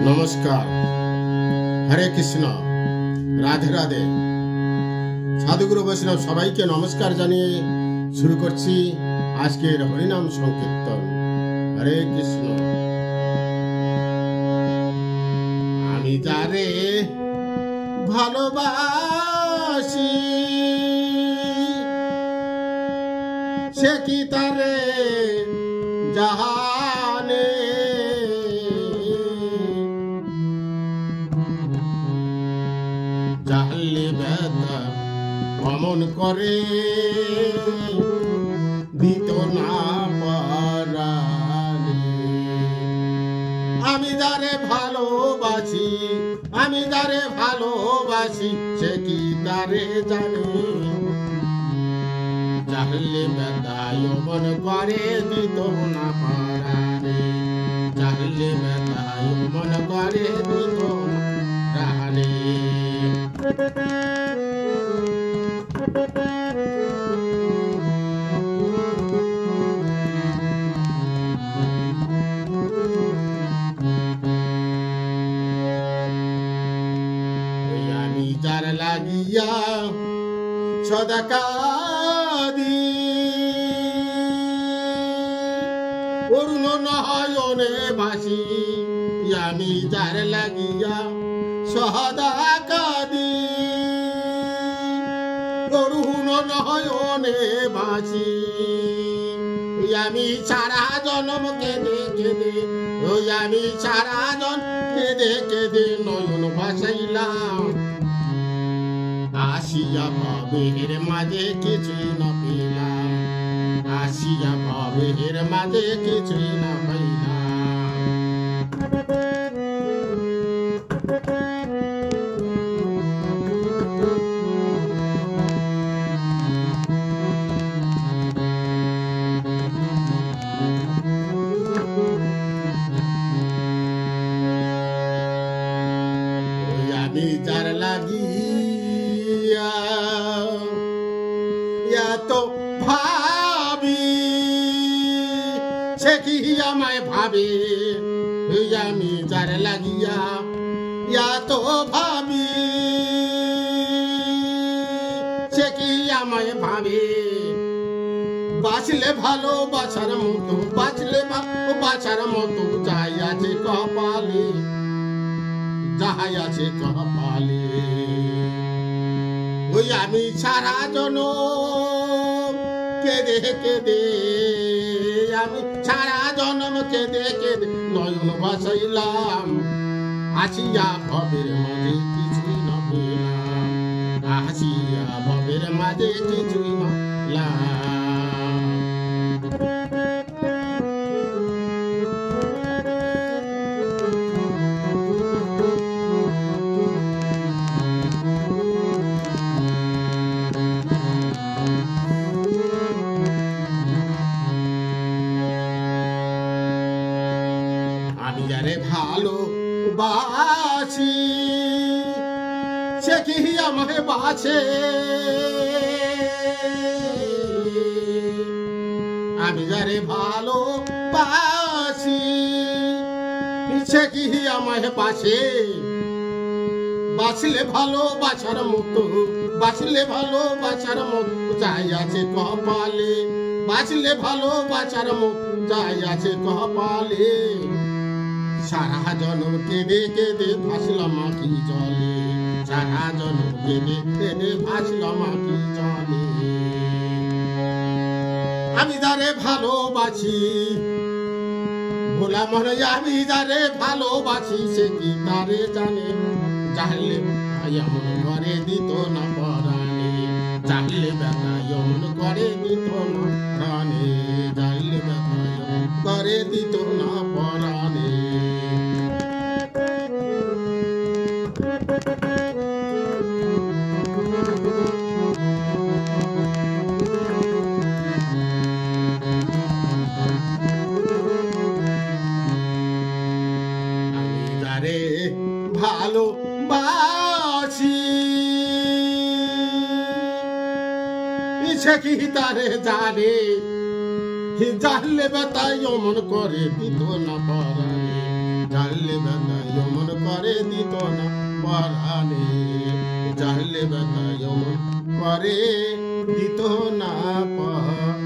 নমস্কার, হরে কৃষ্ণ, রাধে রাধে। সাধুগুরু বৈষ্ণব সবাইকে নমস্কার জানিয়ে শুরু করছি আজকের হরিনাম সংকীর্তন। হরে কৃষ্ণ। আমি যারে ভালোবাসি সে কি তারে জাহানে, জানলে ব্যথা অমন করে দিত না পারানি। আমি যারে ভালোবাসি, আমি যারে ভালোবাসি সে কি তারে জানে, জানলে ব্যথা অমন করে দিত না পারানি, জানলে ব্যথা অমন করে দিত না রানী। আমি যার লাগিয়া সদা কাঁদি, অরুণ নয়নে ভাসি। আমি যার লাগিয়া সদা কাঁদি, অরুণ নয়নে ভাসি। আমি সারা জন্ম কেঁদে কেঁদে, ওই আমি সারা জন্ম কেঁদে কেঁদে নয়ন ভাসাইলাম। আসিয়া ভবের মাঝে কিছুই না পেলাম, আসিয়া ভবের মাঝে কিছুই না পাইলাম। আমি যার লাগিয়া এত ভাবি সে কি আমায় ভাবে, আমি যার লাগিয়া এত ভাবি সে কি আমায় ভাবে। বাঁচলে ভালোবাসার মতো, বাঁচলে ভালোবাসার মতো যাই আছে কপালে, যাহাই আছে কপালে। ওই আমি সারা জনম কেঁদে কেঁদে, আমি সারা জনম কেঁদে কেঁদে নয়ন ভাসাইলাম। আসিয়া ভবের মাঝে কিছুই না পেলাম, আসিয়া ভবের মাঝে কিছুই না পেলাম। আমি যারে ভালোবাসি সে কি আমাকে বাসে, আমি যারে ভালোবাসি সে কি আমাকে বাসে। বাঁচলে ভালোবাসার মতো, বাঁচলে ভালোবাসার মতো যাই আছে কপালে, বাঁচলে ভালোবাসার মতো যাই আছে কপালে। সারা জন্ম কেঁদে কেঁদে ভাসলাম আঁখি জলে, সারা জন্ম কেঁদে কেঁদে ভাসলাম আঁখি জলে। আমি যারে ভালোবাসি ভোলা মনে, আমি যারে ভালোবাসি সে কি তারে জানে, জানলে এমন করে দিত না পরাণে, জানলে ব্যথা এমন করে দিত না প্রাণে, জানলে ব্যথা এমন করে দিত না পরাণে। আমি যারে ভালোবাসি সে কি তারে জানে, জানলে ব্যথা এমন করে দিত না পরাণে, জানলে ব্যথা এমন করে দিত না পরাণে জানলে ব্যথা এমন করে দিত না পরাণে